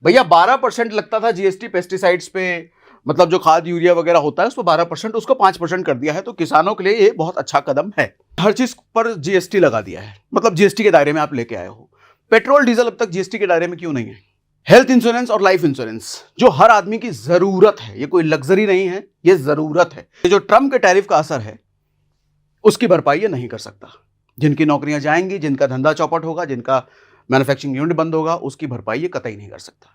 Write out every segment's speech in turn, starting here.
भैया 12% लगता था जीएसटी पेस्टिसाइड्स पे, मतलब जो खाद यूरिया वगैरह होता है उस पर 12%, उसको 5% कर दिया है। तो किसानों के लिए ये बहुत अच्छा कदम है। हर चीज पर जीएसटी लगा दिया है, मतलब जीएसटी के दायरे में आप लेके आए हो। पेट्रोल डीजल अब तक जीएसटी के दायरे में क्यों नहीं है? हेल्थ इंश्योरेंस और लाइफ इंश्योरेंस जो हर आदमी की जरूरत है, ये कोई लग्जरी नहीं है, ये जरूरत है। ये जो ट्रम्प के टैरिफ का असर है उसकी भरपाई ये नहीं कर सकता। जिनकी नौकरियां जाएंगी, जिनका धंधा चौपट होगा, जिनका मैन्युफैक्चरिंग यूनिट बंद होगा, उसकी भरपाई ये कतई नहीं कर सकता।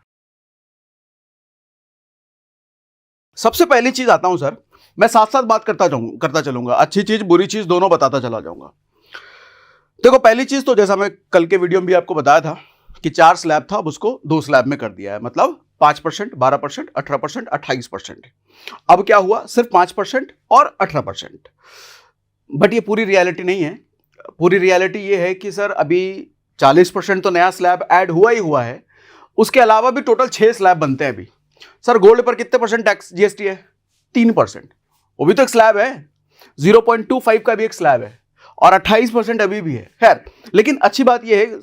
सबसे पहली चीज आता हूं सर, मैं साथ साथ बात करता चलूंगा, अच्छी चीज बुरी चीज दोनों बताता चला जाऊंगा। देखो, पहली चीज तो जैसा मैं कल के वीडियो में भी आपको बताया था कि 4 स्लैब था, अब उसको 2 स्लैब में कर दिया है, मतलब 5%, 12%, 18%, 28%। अब क्या हुआ, सिर्फ 5% और 18%। बट ये पूरी रियलिटी नहीं है। पूरी रियलिटी ये है कि सर अभी 40% तो नया स्लैब ऐड हुआ ही हुआ है, उसके अलावा भी टोटल 6 स्लैब बनते हैं अभी। सर गोल्ड पर कितने परसेंट टैक्स जीएसटी है? 3%। वो भी तो एक स्लैब है, 0.25 का भी एक स्लैब है, और 28% अभी भी है। खैर, लेकिन अच्छी बात यह है,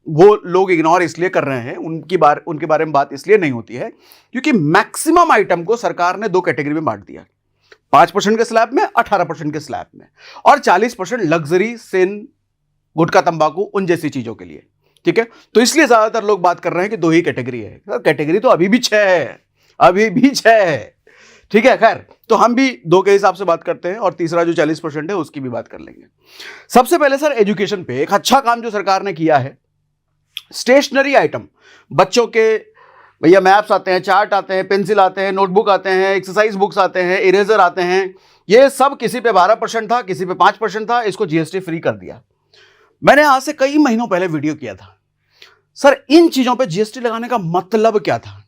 वो लोग इग्नोर इसलिए कर रहे हैं, उनके बारे में बात इसलिए नहीं होती है क्योंकि मैक्सिमम आइटम को सरकार ने 2 कैटेगरी में बांट दिया, 5% के स्लैब में, 18% के स्लैब में, और 40% लग्जरी, सिन, गुटखा, तंबाकू, उन जैसी चीजों के लिए। ठीक है, तो इसलिए ज्यादातर लोग बात कर रहे हैं कि 2 ही कैटेगरी है। कैटेगरी तो अभी भी 6 है, अभी भी 6 है। ठीक है, खैर, तो हम भी 2 के हिसाब से बात करते हैं, और तीसरा जो 40% है उसकी भी बात कर लेंगे। सबसे पहले सर एजुकेशन पे एक अच्छा काम जो सरकार ने किया है, स्टेशनरी आइटम, बच्चों के भैया मैप्स आते हैं, चार्ट आते हैं, पेंसिल आते हैं, नोटबुक आते हैं, एक्सरसाइज बुक्स आते हैं, इरेजर आते हैं, ये सब किसी पे 12% था, किसी पे 5% था, इसको जीएसटी फ्री कर दिया। मैंने आज से कई महीनों पहले वीडियो किया था, सर इन चीजों पे जीएसटी लगाने का मतलब क्या था?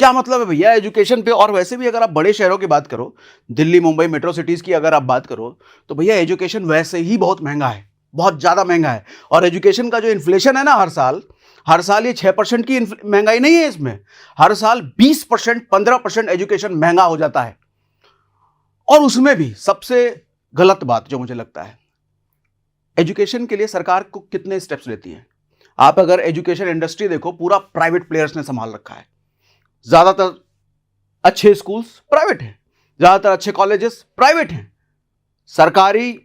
क्या मतलब है भैया एजुकेशन पे? और वैसे भी अगर आप बड़े शहरों की बात करो, दिल्ली, मुंबई, मेट्रो सिटीज की अगर आप बात करो, तो भैया एजुकेशन वैसे ही बहुत महंगा है, बहुत ज्यादा महंगा है। और एजुकेशन का जो इन्फ्लेशन है ना, हर साल ये 6% की महंगाई नहीं है, इसमें हर साल 20%, 15% एजुकेशन महंगा हो जाता है। और उसमें भी सबसे गलत बात जो मुझे लगता है, एजुकेशन के लिए सरकार को कितने स्टेप्स लेती है। आप अगर एजुकेशन इंडस्ट्री देखो, पूरा प्राइवेट प्लेयर्स ने संभाल रखा है। ज्यादातर अच्छे स्कूल्स प्राइवेट हैं, ज्यादातर अच्छे कॉलेजेस प्राइवेट हैं। सरकारी,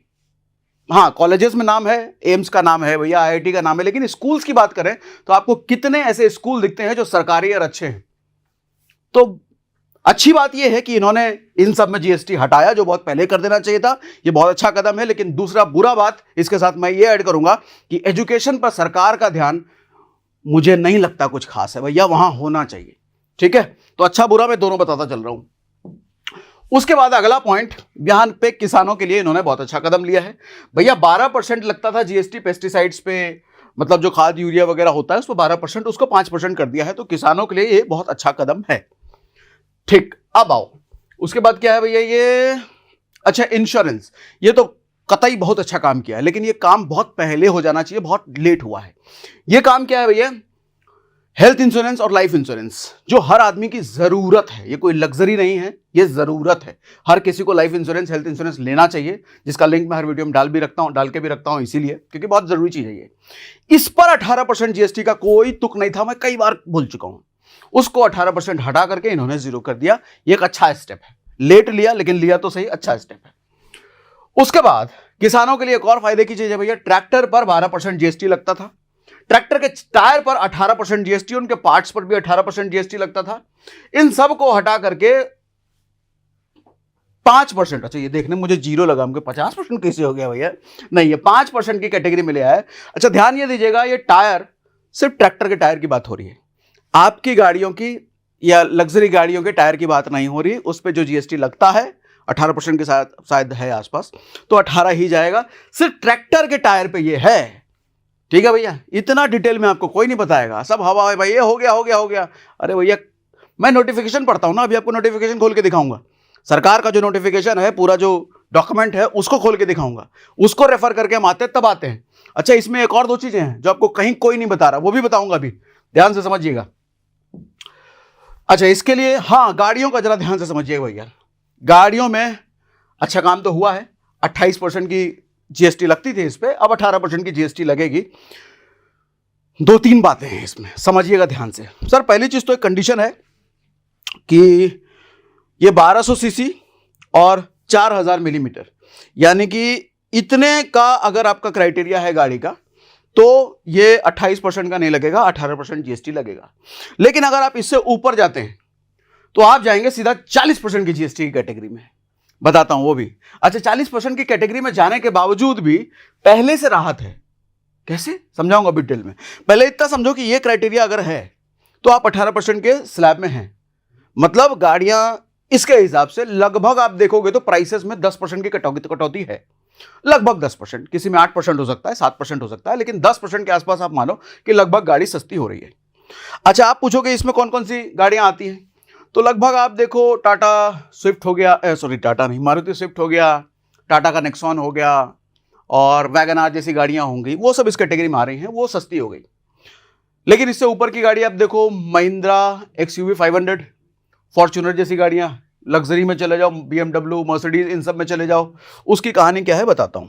हाँ, कॉलेजेस में नाम है, एम्स का नाम है भैया, आईआईटी का नाम है, लेकिन स्कूल्स की बात करें तो आपको कितने ऐसे स्कूल दिखते हैं जो सरकारी और अच्छे हैं? तो अच्छी बात यह है कि इन्होंने इन सब में जीएसटी हटाया, जो बहुत पहले कर देना चाहिए था। यह बहुत अच्छा कदम है। लेकिन दूसरा बुरा बात इसके साथ मैं ये ऐड करूंगा कि एजुकेशन पर सरकार का ध्यान मुझे नहीं लगता कुछ खास है भैया, वहां होना चाहिए। ठीक है, तो अच्छा बुरा मैं दोनों बताता चल रहा हूं। उसके बाद अगला पॉइंट, यहाँ पे किसानों के लिए इन्होंने बहुत अच्छा कदम लिया है। भैया 12% लगता था जीएसटी पेस्टिसाइड्स पे, मतलब जो खाद यूरिया वगैरह होता है उस पर 12%, उसको 5% कर दिया है। तो किसानों के लिए ये बहुत अच्छा कदम है। ठीक, अब आओ उसके बाद क्या है भैया, ये अच्छा इंश्योरेंस, ये तो कतई बहुत अच्छा काम किया है, लेकिन ये काम बहुत पहले हो जाना चाहिए, बहुत लेट हुआ है। ये काम क्या है भैया, हेल्थ इंश्योरेंस और लाइफ इंश्योरेंस जो हर आदमी की जरूरत है, ये कोई लग्जरी नहीं है, ये जरूरत है। हर किसी को लाइफ इंश्योरेंस, हेल्थ इंश्योरेंस लेना चाहिए, जिसका लिंक मैं हर वीडियो में डाल के भी रखता हूं, इसीलिए क्योंकि बहुत जरूरी चीज है ये। इस पर 18% जीएसटी का कोई तुक नहीं था, मैं कई बार बोल चुका हूं। उसको 18% हटा करके इन्होंने 0 कर दिया। ये एक अच्छा स्टेप है, लेट लिया लेकिन लिया तो सही, अच्छा स्टेप है। उसके बाद किसानों के लिए एक और फायदे की चीज है भैया, ट्रैक्टर पर 12% जीएसटी लगता था, ट्रैक्टर के टायर पर 18% जीएसटी, उनके पार्ट्स पर भी 18% जीएसटी लगता था। इन सब को हटा करके 5%, अच्छा ये देखने मुझे 0 लगा, हमको 50% कैसे हो गया भैया? नहीं, ये 5% की कैटेगरी में ले आया है। अच्छा ध्यान ये दीजिएगा, ये टायर सिर्फ ट्रैक्टर के टायर की बात हो रही है, आपकी गाड़ियों की या लग्जरी गाड़ियों के टायर की बात नहीं हो रही। उस पर जो जीएसटी लगता है 18% के साथ शायद है आसपास, तो 18 ही जाएगा। सिर्फ ट्रैक्टर के टायर पे ये है। ठीक है भैया, इतना डिटेल में आपको कोई नहीं बताएगा, सब हवा है भाई, ये हो गया हो गया हो गया। अरे भैया मैं नोटिफिकेशन पढ़ता हूं ना, अभी आपको नोटिफिकेशन खोल के दिखाऊंगा, सरकार का जो नोटिफिकेशन है, पूरा जो डॉक्यूमेंट है उसको खोल के दिखाऊंगा, उसको रेफर करके हम आते तब आते हैं। अच्छा इसमें एक और 2 चीजें हैं जो आपको कहीं कोई नहीं बता रहा, वो भी बताऊंगा अभी, ध्यान से समझिएगा। अच्छा इसके लिए, हाँ, गाड़ियों का जरा ध्यान से समझिएगा भैया, गाड़ियों में अच्छा काम तो हुआ है, 28% की जीएसटी लगती थी इस पे, अब 18% की जीएसटी लगेगी। दो तीन बातें हैं इसमें, समझिएगा ध्यान से। सर पहली चीज तो एक कंडीशन है कि ये 1200 सीसी और 4000 मिलीमीटर, यानी कि इतने का अगर आपका क्राइटेरिया है गाड़ी का, तो ये 28% का नहीं लगेगा, 18% जीएसटी लगेगा। लेकिन अगर आप इससे ऊपर जाते हैं तो आप जाएंगे सीधा 40% की जीएसटी की कैटेगरी में। बताता हूं वो भी। अच्छा, 40% की कैटेगरी में जाने के बावजूद भी पहले से राहत है। कैसे समझाऊंगा डिटेल में। पहले इतना समझो कि ये क्राइटेरिया अगर है तो आप 18% के स्लैब में हैं, मतलब गाड़ियां इसके हिसाब से लगभग आप देखोगे तो प्राइसेस में 10% की कटौती है, लगभग 10%। किसी में 8% हो सकता है, 7% हो सकता है, लेकिन 10% के आसपास आप मानो कि लगभग गाड़ी सस्ती हो रही है। अच्छा, आप पूछोगे इसमें कौन कौन सी गाड़ियां आती हैं, तो लगभग आप देखो टाटा स्विफ्ट हो गया, टाटा नहीं, मारुति स्विफ्ट हो गया, टाटा का नेक्सॉन हो गया, और वैगनआर जैसी गाड़ियां होंगी, वो सब इस कैटेगरी में आ रही हैं, वो सस्ती हो गई। लेकिन इससे ऊपर की गाड़ी आप देखो, महिंद्रा XUV 500, फॉर्च्यूनर जैसी गाड़ियां, लग्जरी में चले जाओ, BMW, मर्सिडीज, इन सब में चले जाओ। उसकी कहानी क्या है बताता हूं।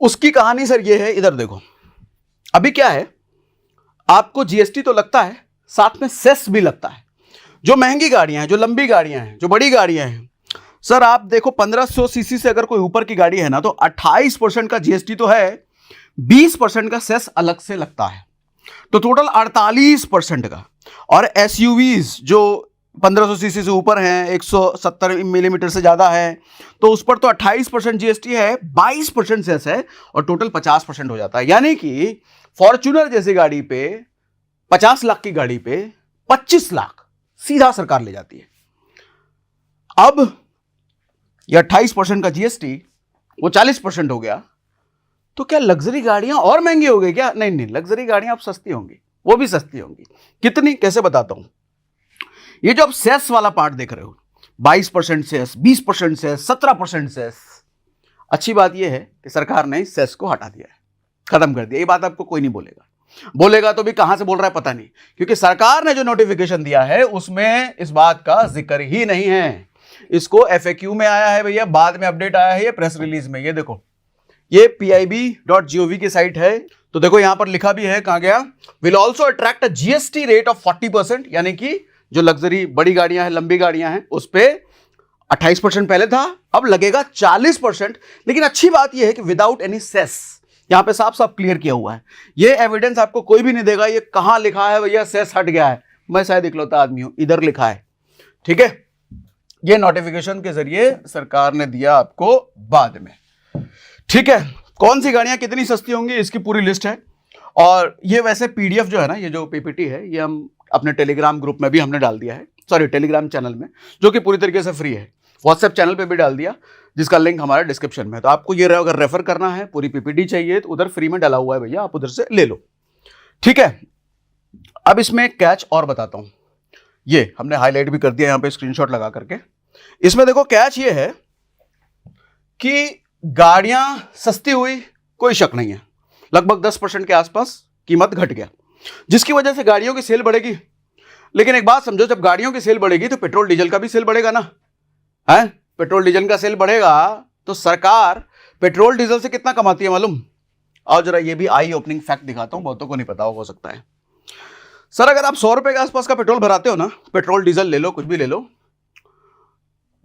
उसकी कहानी सर ये है, इधर देखो। अभी क्या है, आपको जीएसटी तो लगता है, साथ में सेस भी लगता है। जो महंगी गाड़ियां हैं, जो लंबी गाड़ियां हैं, जो बड़ी गाड़ियां हैं, सर आप देखो 1500 सीसी से अगर कोई ऊपर की गाड़ी है ना, तो 28% का जीएसटी तो है, 20% का सेस अलग से लगता है, तो टोटल 48% का। और एसयूवीज जो 1500 सीसी से ऊपर हैं, 170 मिलीमीटर से ज्यादा है, तो उस पर तो 28% जीएसटी है, 22% सेस है, और टोटल 50% हो जाता है। यानी कि फॉर्च्यूनर जैसी गाड़ी पे, 50 लाख की गाड़ी पे 25 लाख सीधा सरकार ले जाती है। अब ये 28% का जीएसटी वो 40% हो गया, तो क्या लग्जरी गाड़ियां और महंगी हो गई क्या? नहीं नहीं, लग्जरी गाड़ियां अब सस्ती होंगी, वो भी सस्ती होंगी। कितनी, कैसे बताता हूं। ये जो आप सेस वाला पार्ट देख रहे हो, 22% सेस, 20% सेस, 17% सेस, अच्छी बात यह है कि सरकार ने सेस को हटा दिया है, खत्म कर दिया। ये बात आपको कोई नहीं बोलेगा तो भी कहां से बोल रहा है पता नहीं, क्योंकि सरकार ने जो नोटिफिकेशन दिया है उसमें इस बात का जिक्र ही नहीं है। इसको FAQ में आया है भैया, बाद में अपडेट आया है ये प्रेस रिलीज में। ये देखो, ये pib.gov की साइट है, तो देखो यहां पर लिखा भी है, कहां गया, will also attract a GST rate of 40%, यानी कि जो लग्जरी बड़ी गाड़ियां हैं, लंबी गाड़ियां हैं, उस पर 28% पहले था, अब लगेगा 40%। लेकिन अच्छी बात यह है कि विदाउट एनी सेस, यहां पे साफ साफ क्लियर किया हुआ है। ये एविडेंस आपको कोई भी नहीं देगा, ये कहां लिखा है भैया सेस हट गया है, मैं शायद इकलौता आदमी हूं, इधर लिखा है। ठीक है, ये नोटिफिकेशन के जरिए सरकार ने दिया आपको बाद में। ठीक है, कौन सी गाड़ियां कितनी सस्ती होंगी इसकी पूरी लिस्ट है। और ये वैसे PDF जो है ना, ये जो PPT है, ये हम अपने टेलीग्राम ग्रुप में भी हमने डाल दिया है, सॉरी टेलीग्राम चैनल में, जो कि पूरी तरीके से फ्री है। व्हाट्सएप चैनल पे भी डाल दिया, जिसका लिंक हमारे डिस्क्रिप्शन में है। तो आपको ये अगर रेफर करना है, पूरी PPT चाहिए, तो उधर फ्री में डाला हुआ है भैया, आप उधर से ले लो। ठीक है, अब इसमें एक कैच और बताता हूं, ये हमने हाईलाइट भी कर दिया यहां पे स्क्रीनशॉट लगा करके। इसमें देखो कैच ये है कि गाड़ियां सस्ती हुई, कोई शक नहीं है, लगभग 10% के आसपास कीमत घट गया, जिसकी वजह से गाड़ियों की सेल बढ़ेगी। लेकिन एक बात समझो, जब गाड़ियों की सेल बढ़ेगी तो पेट्रोल डीजल का भी सेल बढ़ेगा ना, है? पेट्रोल डीजल का सेल बढ़ेगा तो सरकार पेट्रोल डीजल से कितना कमाती है मालूम? और जरा ये भी आई ओपनिंग फैक्ट दिखाता हूं, बहुतों को नहीं पता हो सकता है। सर अगर आप 100 रुपए के आसपास का पेट्रोल भराते हो ना, पेट्रोल डीजल ले लो, कुछ भी ले लो,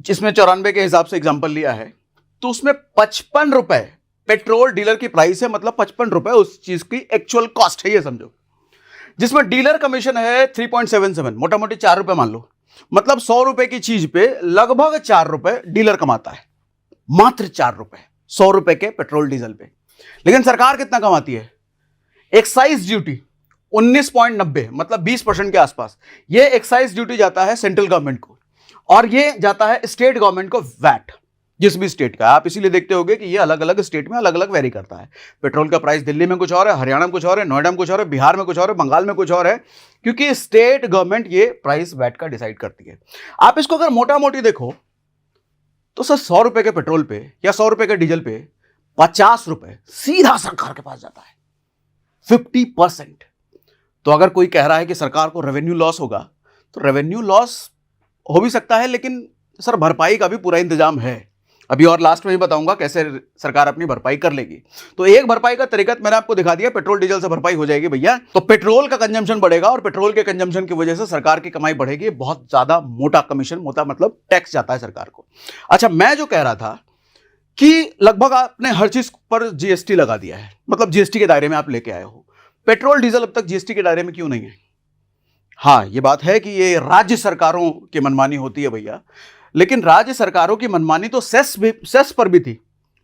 जिसमें 94 के हिसाब से एग्जाम्पल लिया है, तो उसमें 55 रुपए पेट्रोल डीलर की प्राइस है, मतलब 55 रुपए उस चीज की एक्चुअल कॉस्ट है, ये समझो। जिसमें डीलर कमीशन है 3.77, मोटा मोटी 4 रुपए मान लो, मतलब 100 रुपए की चीज पे लगभग 4 रुपए डीलर कमाता है, मात्र 4 रुपए 100 रुपए के पेट्रोल डीजल पे। लेकिन सरकार कितना कमाती है? एक्साइज ड्यूटी 19.90, मतलब 20% के आसपास। ये एक्साइज ड्यूटी जाता है सेंट्रल गवर्नमेंट को, और ये जाता है स्टेट गवर्नमेंट को, वैट जिस भी स्टेट का। आप इसीलिए देखते होंगे कि ये अलग अलग स्टेट में अलग अलग वेरी करता है। पेट्रोल का प्राइस दिल्ली में कुछ और है, हरियाणा में कुछ और है, नोएडा में कुछ और है, बिहार में कुछ और है, बंगाल में कुछ और है, क्योंकि स्टेट गवर्नमेंट ये प्राइस वैट का डिसाइड करती है। आप इसको अगर मोटा मोटी देखो तो सर 100 रुपए के पेट्रोल पे या 100 रुपए के डीजल पे 50 रुपए सीधा सरकार के पास जाता है, 50%। तो अगर कोई कह रहा है कि सरकार को रेवेन्यू लॉस होगा, तो रेवेन्यू लॉस हो भी सकता है, लेकिन सर भरपाई का भी पूरा इंतजाम है। अभी और लास्ट में ही बताऊंगा कैसे सरकार अपनी भरपाई कर लेगी। तो एक भरपाई का तरीका मैंने आपको दिखा दिया, पेट्रोल डीजल से भरपाई हो जाएगी भैया। तो पेट्रोल का कंजम्पशन बढ़ेगा और पेट्रोल के कंजम्पशन की वजह से सरकार की कमाई बढ़ेगी। बहुत ज्यादा मोटा कमीशन, मोटा मतलब टैक्स जाता है सरकार को। अच्छा, मैं जो कह रहा था कि लगभग आपने हर चीज पर जीएसटी लगा दिया है, मतलब जीएसटी के दायरे में आप लेके आए हो। पेट्रोल डीजल अब तक जीएसटी के दायरे में क्यों नहीं है? हाँ, ये बात है कि ये राज्य सरकारों की मनमानी होती है भैया, लेकिन राज्य सरकारों की मनमानी तो सेस पर भी थी।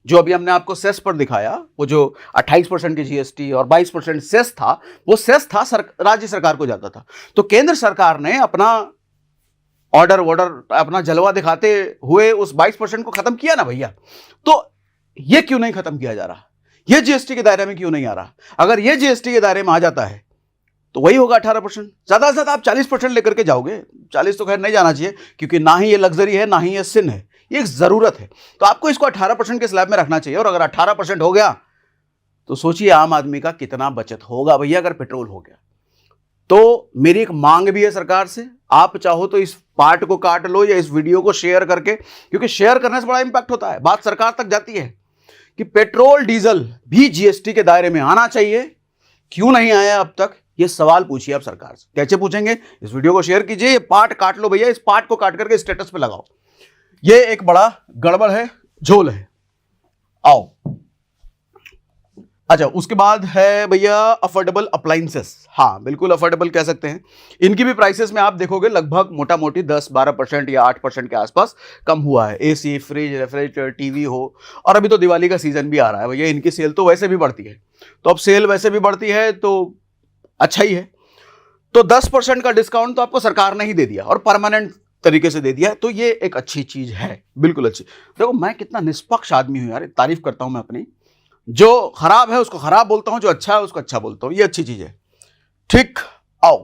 जो अभी हमने आपको सेस पर दिखाया, वो जो 28% की जीएसटी और 22% सेस था, वो सेस था राज्य सरकार को जाता था। तो केंद्र सरकार ने अपना ऑर्डर अपना जलवा दिखाते हुए उस 22% को खत्म किया ना भैया। तो ये क्यों नहीं खत्म किया जा रहा? ये जीएसटी के दायरे में क्यों नहीं आ रहा? अगर ये जीएसटी के दायरे में आ जाता है तो वही होगा 18%। ज्यादा से ज्यादा आप 40% लेकर के जाओगे। 40 तो खैर नहीं जाना चाहिए, क्योंकि ना ही ये लग्जरी है ना ही ये सिन है, ये एक जरूरत है। तो आपको इसको 18% के स्लैब में रखना चाहिए। और अगर 18% हो गया तो सोचिए आम आदमी का कितना बचत होगा भैया अगर पेट्रोल हो गया। तो मेरी एक मांग भी है सरकार से, आप चाहो तो इस पार्ट को काट लो या इस वीडियो को शेयर करके, क्योंकि शेयर करने से बड़ा इंपैक्ट होता है, बात सरकार तक जाती है कि पेट्रोल डीजल भी जीएसटी के दायरे में आना चाहिए। क्यों नहीं आया अब तक, ये सवाल पूछिए आप सरकार से। कैसे पूछेंगे? इस वीडियो को शेयर कीजिए, ये पार्ट काट लो भैया, इस पार्ट को काट करके स्टेटस पे लगाओ। ये एक बड़ा गड़बड़ है, झोल है। आओ, अच्छा, उसके बाद है भैया अफोर्डेबल अप्लायंसेस। हाँ, बिल्कुल अफोर्डेबल कह सकते हैं। इनकी भी प्राइसेस में आप देखोगे लगभग मोटा मोटी 10-12% या 8% के आसपास कम हुआ है। एसी, फ्रिज, रेफ्रिजरेटर, टीवी हो, और अभी तो दिवाली का सीजन भी आ रहा है भैया, इनकी सेल तो वैसे भी बढ़ती है। तो अब सेल वैसे भी बढ़ती है तो अच्छा ही है। तो 10% का डिस्काउंट तो आपको सरकार ने ही दे दिया और परमानेंट तरीके से दे दिया, तो ये एक अच्छी चीज है, बिल्कुल अच्छी। देखो मैं कितना निष्पक्ष आदमी हूं यार, तारीफ करता हूं मैं अपनी। जो खराब है उसको खराब बोलता हूं, जो अच्छा है उसको अच्छा बोलता हूं, ये अच्छी चीज है। ठीक, आओ,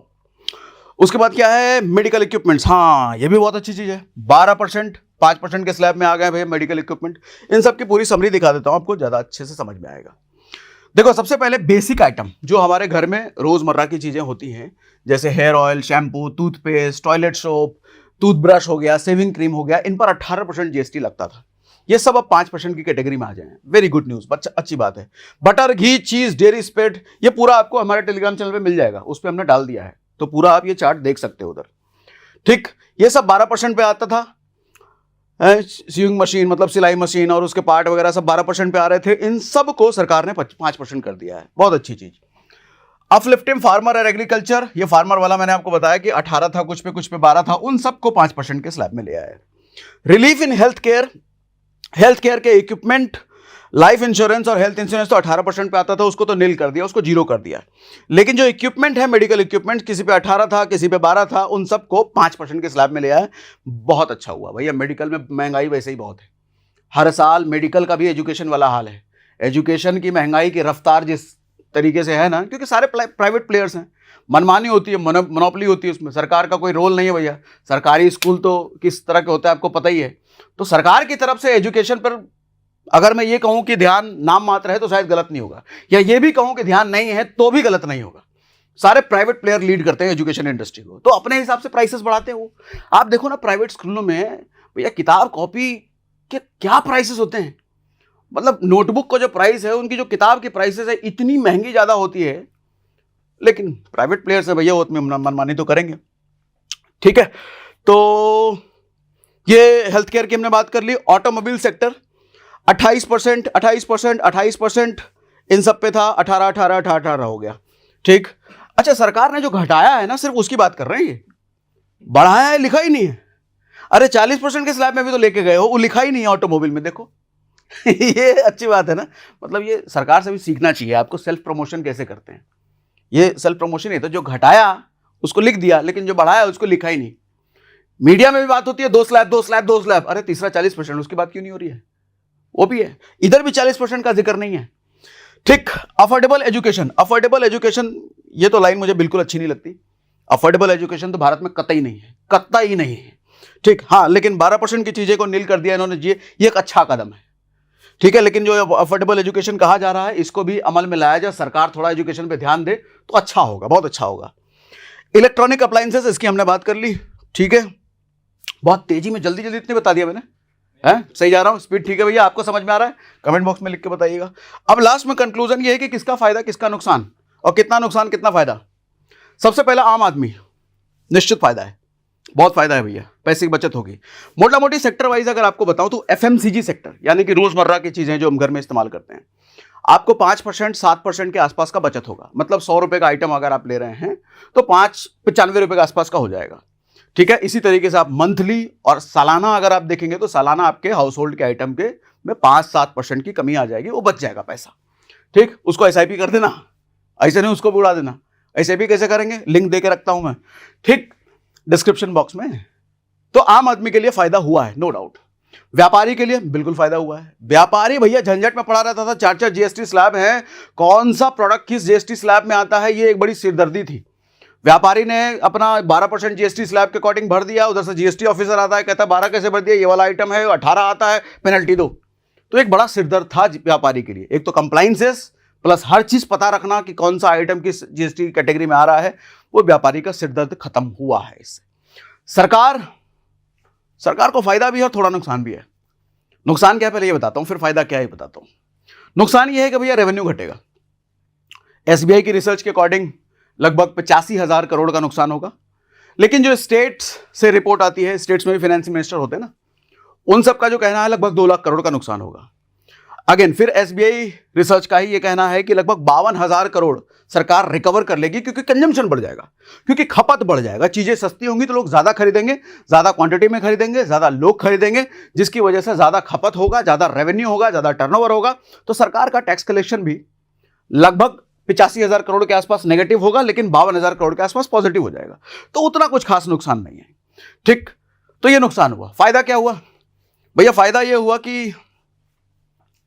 उसके बाद क्या है? Medical equipments. हाँ, ये भी बहुत अच्छी चीज है। 12%, 5% के स्लैब में आ गए भैया मेडिकल इक्विपमेंट। इन सब की पूरी समरी दिखा देता हूं आपको, ज्यादा अच्छे से समझ में आएगा। देखो, सबसे पहले बेसिक आइटम जो हमारे घर में रोजमर्रा की चीजें होती हैं, जैसे hair oil, shampoo, toothpaste, toilet soap, toothbrush हो गया, सेविंग क्रीम हो गया, इन पर 18% जीएसटी लगता था। ये सब अब 5% की कैटेगरी में आ जाए। वेरी गुड न्यूज, अच्छी बात है। बटर, घी, चीज, डेयरी स्पेड, ये पूरा आपको हमारे टेलीग्राम चैनल पे मिल जाएगा, उस पर हमने डाल दिया है, तो पूरा आप ये चार्ट देख सकते हो उधर। ठीक, ये सब 12% पे आता था। सीइंग मशीन मतलब सिलाई मशीन और उसके पार्ट वगैरह सब 12% पे आ रहे थे। इन सब को सरकार ने 5% कर दिया है, बहुत अच्छी चीज। अपलिफ्टिंग फार्मर और एग्रीकल्चर, ये फार्मर वाला मैंने आपको बताया कि 18 था, कुछ पे 12 था, उन सबको 5% के स्लैब में ले आया है। रिलीफ इन हेल्थ केयर के इक्विपमेंट, लाइफ इंश्योरेंस और हेल्थ इंश्योरेंस तो 18% पे आता था, उसको तो नील कर दिया, उसको 0 कर दिया। लेकिन जो इक्विपमेंट है, मेडिकल इक्विपमेंट, किसी पे 18 था, किसी पे 12 था, उन सबको 5% के स्लैब में ले आया। बहुत अच्छा हुआ भैया। मेडिकल में महंगाई वैसे ही बहुत है, हर साल मेडिकल का भी एजुकेशन वाला हाल है। एजुकेशन की महंगाई की रफ्तार जिस तरीके से है ना, क्योंकि सारे प्राइवेट प्लेयर्स हैं, मनमानी होती है, मोनोपोली होती है, उसमें सरकार का कोई रोल नहीं है भैया। सरकारी स्कूल तो किस तरह के होते हैं आपको पता ही है। तो सरकार की तरफ से एजुकेशन पर अगर मैं ये कहूं कि ध्यान नाम मात्र है तो शायद गलत नहीं होगा, या ये भी कहूं कि ध्यान नहीं है तो भी गलत नहीं होगा। सारे प्राइवेट प्लेयर लीड करते हैं एजुकेशन इंडस्ट्री को, तो अपने हिसाब से प्राइसेस बढ़ाते हैं वो। आप देखो ना प्राइवेट स्कूलों में भैया किताब कॉपी के क्या प्राइसेस होते हैं, मतलब नोटबुक का जो प्राइस है, उनकी जो किताब की प्राइसेस है इतनी महंगी ज्यादा होती है। लेकिन प्राइवेट प्लेयर्स है भैया, वो मनमानी तो करेंगे। ठीक है, तो ये हेल्थ केयर की हमने बात कर ली। ऑटोमोबाइल सेक्टर 28% इन सब पे था, 18 हो गया। ठीक, अच्छा, सरकार ने जो घटाया है ना, सिर्फ उसकी बात कर रहे हैं, बढ़ाया है लिखा ही नहीं है। अरे 40% के स्लैब में भी तो लेके गए हो, वो लिखा ही नहीं है ऑटोमोबाइल में, देखो। ये अच्छी बात है ना, मतलब ये सरकार से भी सीखना चाहिए आपको सेल्फ प्रमोशन कैसे करते हैं। ये सेल्फ प्रमोशन है, तो जो घटाया उसको लिख दिया, लेकिन जो बढ़ाया उसको लिखा ही नहीं। मीडिया में भी बात होती है 2 स्लैब, अरे तीसरा 40%, उसकी बात क्यों नहीं हो रही है? वो भी है, इधर भी 40% का जिक्र नहीं है। ठीक, अफोर्डेबल एजुकेशन, ये तो लाइन मुझे बिल्कुल अच्छी नहीं लगती। अफोर्डेबल एजुकेशन तो भारत में कतई नहीं है। ठीक, हाँ, लेकिन 12% की चीजें को नील कर दिया इन्होंने, ये एक अच्छा कदम है। ठीक है, लेकिन जो अफोर्डेबल एजुकेशन कहा जा रहा है, इसको भी अमल में लाया जाए, सरकार थोड़ा एजुकेशन पे ध्यान दे तो अच्छा होगा, बहुत अच्छा होगा। इलेक्ट्रॉनिक अप्लायंसेस, इसकी हमने बात कर ली। ठीक है, बहुत तेजी में जल्दी इतने बता दिया मैंने। है? सही जा रहा हूं? स्पीड ठीक है भैया? आपको समझ में आ रहा है? कमेंट बॉक्स में लिख के बताइएगा। अब लास्ट में कंक्लूजन ये है कि किसका फायदा किसका नुकसान, और कितना नुकसान कितना फायदा। सबसे पहला आम आदमी, निश्चित फायदा है, बहुत फायदा है भैया, पैसे की बचत होगी। मोटा मोटी सेक्टर वाइज अगर आपको बताऊं तो एफएमसीजी सेक्टर यानी कि रोजमर्रा की चीजें जो हम घर में इस्तेमाल करते हैं, आपको 5% 7% के आसपास का बचत होगा। मतलब 100 रुपए का आइटम अगर आप ले रहे हैं तो 95 रुपए के आसपास का हो जाएगा। ठीक है, इसी तरीके से आप मंथली और सालाना अगर आप देखेंगे तो सालाना आपके हाउस होल्ड के आइटम के में 5-7% की कमी आ जाएगी, वो बच जाएगा पैसा। ठीक, उसको एसआईपी कर देना, ऐसे नहीं उसको भी उड़ा देना। एसआईपी कैसे करेंगे, लिंक दे के रखता हूं मैं, ठीक, डिस्क्रिप्शन बॉक्स में। तो आम आदमी के लिए फायदा हुआ है, नो डाउट। व्यापारी के लिए बिल्कुल फायदा हुआ है। व्यापारी भैया झंझट में पड़ा रहता था, 4-4 जीएसटी स्लैब है, कौन सा प्रोडक्ट किस जीएसटी स्लैब में आता है, ये एक बड़ी सिरदर्दी थी। व्यापारी ने अपना 12% जीएसटी स्लैब के अकॉर्डिंग भर दिया, उधर से जीएसटी ऑफिसर आता है, कहता है 12 कैसे भर दिया, ये वाला आइटम है 18 आता है, पेनल्टी दो। तो एक बड़ा सिरदर्द था व्यापारी के लिए। एक तो कंप्लाइंसेस प्लस हर चीज पता रखना कि कौन सा आइटम किस जीएसटी कैटेगरी में आ रहा है, वो व्यापारी का सिरदर्द खत्म हुआ है इससे। सरकार को फायदा भी है और थोड़ा नुकसान भी है। नुकसान क्या है पहले ये बताता हूं, फिर फायदा क्या है ये बताता हूं। नुकसान ये है कि भैया रेवेन्यू घटेगा। एसबीआई की रिसर्च के अकॉर्डिंग लगभग 85,000 करोड़ का नुकसान होगा। लेकिन जो स्टेट्स से रिपोर्ट आती है, स्टेट्स में भी फाइनेंस मिनिस्टर होते हैं ना, उन सब का जो कहना है लगभग 2 लाख करोड़ का नुकसान होगा। अगेन फिर एसबीआई रिसर्च का ही ये कहना है कि लगभग 52,000 करोड़ सरकार रिकवर कर लेगी, क्योंकि कंजम्पशन बढ़ जाएगा, क्योंकि खपत बढ़ जाएगा, चीजें सस्ती होंगी तो लोग ज्यादा खरीदेंगे, ज्यादा क्वांटिटी में खरीदेंगे, ज्यादा लोग खरीदेंगे, जिसकी वजह से ज्यादा खपत होगा, ज्यादा रेवेन्यू होगा, ज्यादा टर्नओवर होगा। तो सरकार का टैक्स कलेक्शन भी लगभग 85,000 करोड़ के आसपास नेगेटिव होगा, लेकिन 52,000 करोड़ के आसपास पॉजिटिव हो जाएगा। तो उतना कुछ खास नुकसान नहीं है। ठीक, तो ये नुकसान हुआ। फायदा क्या हुआ भैया? फायदा ये हुआ कि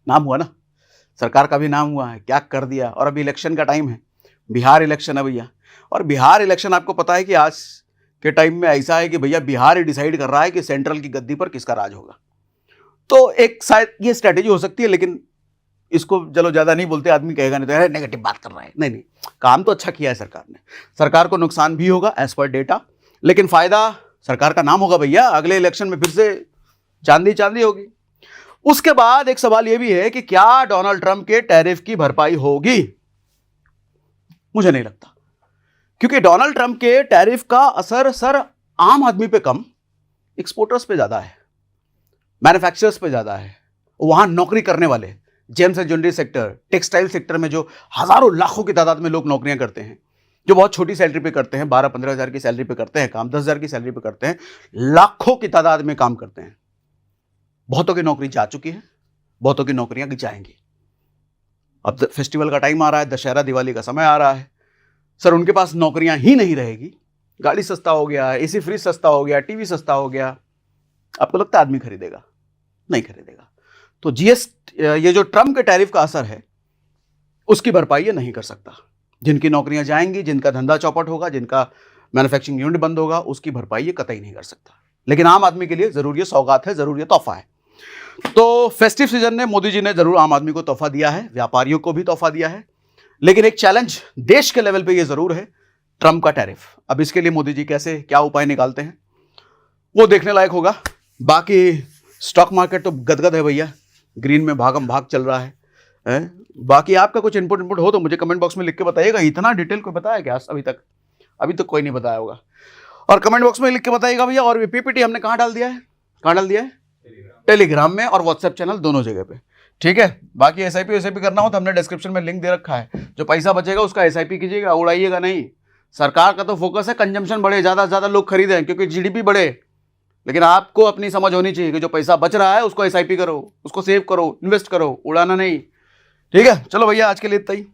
नाम हुआ ना, सरकार का भी नाम हुआ है, क्या कर दिया। और अभी इलेक्शन का टाइम है, बिहार इलेक्शन है भैया, और बिहार इलेक्शन आपको पता है कि आज के टाइम में ऐसा है कि भैया बिहार ही डिसाइड कर रहा है कि सेंट्रल की गद्दी पर किसका राज होगा। तो एक शायद ये स्ट्रैटेजी हो सकती है, लेकिन इसको चलो ज्यादा नहीं बोलते, आदमी कहेगा नहीं तो नेगेटिव बात कर रहा है। नहीं, काम तो अच्छा किया है सरकार ने। सरकार को नुकसान भी होगा एज पर डेटा, लेकिन फायदा सरकार का नाम होगा भैया। अगले इलेक्शन में फिर से चांदी होगी। उसके बाद एक सवाल यह भी है कि क्या डोनाल्ड ट्रंप के टैरिफ की भरपाई होगी? मुझे नहीं लगता, क्योंकि डोनाल्ड ट्रंप के टैरिफ का असर सर आम आदमी पे कम, एक्सपोर्टर्स पे ज्यादा है, मैन्युफैक्चरर्स पे ज्यादा है। वहां नौकरी करने वाले James and jewellery sector, textile sector में जो हजारों लाखों की तादाद में लोग नौकरियां करते हैं, जो बहुत छोटी सैलरी पे करते हैं, 12-15 हज़ार की सैलरी पे करते हैं काम, 10,000 की सैलरी पे करते हैं, लाखों की तादाद में काम करते हैं। बहुतों की नौकरी जा चुकी है, बहुतों की नौकरियां जाएंगी। अब फेस्टिवल का टाइम आ रहा है, दशहरा दिवाली का समय आ रहा है, सर उनके पास नौकरियां ही नहीं रहेगी। गाड़ी सस्ता हो गया, एसी फ्रिज सस्ता हो गया, टीवी सस्ता हो गया, आपको लगता है आदमी खरीदेगा? नहीं खरीदेगा। तो ये जो ट्रम्प के टैरिफ का असर है, उसकी भरपाई ये नहीं कर सकता। जिनकी नौकरियां जाएंगी, जिनका धंधा चौपट होगा, जिनका मैन्युफैक्चरिंग यूनिट बंद होगा, उसकी भरपाई ये कतई नहीं कर सकता। लेकिन आम आदमी के लिए जरूर ये सौगात है, जरूर ये तोहफा है। तो फेस्टिव सीजन ने मोदी जी ने जरूर आम आदमी को तोहफा दिया है, व्यापारियों को भी तोहफा दिया है। लेकिन एक चैलेंज देश के लेवल पे ये जरूर है, ट्रम्प का टैरिफ। अब इसके लिए मोदी जी कैसे क्या उपाय निकालते हैं वो देखने लायक होगा। बाकी स्टॉक मार्केट तो गदगद है भैया, ग्रीन में भागम भाग चल रहा है। बाकी आपका कुछ इनपुट हो तो मुझे कमेंट बॉक्स में लिख के बताइएगा। इतना डिटेल कोई बताया क्या अभी तक? अभी तो कोई नहीं बताया होगा, और कमेंट बॉक्स में लिख के बताइएगा भैया। और पीपीटी हमने कहाँ डाल दिया है? टेलीग्राम में और व्हाट्सएप चैनल दोनों जगह पे। ठीक है, बाकी एसआईपी करना हो तो हमने डिस्क्रिप्शन में लिंक दे रखा है। जो पैसा बचेगा उसका एसआईपी कीजिएगा, उड़ाइएगा नहीं। सरकार का तो फोकस है कंजम्पशन बढ़े, ज्यादा से ज्यादा लोग खरीदें, क्योंकि जीडीपी बढ़े। लेकिन आपको अपनी समझ होनी चाहिए कि जो पैसा बच रहा है उसको एसआईपी करो, उसको सेव करो, इन्वेस्ट करो, उड़ाना नहीं। ठीक है, चलो भैया आज के लिए इतना ही।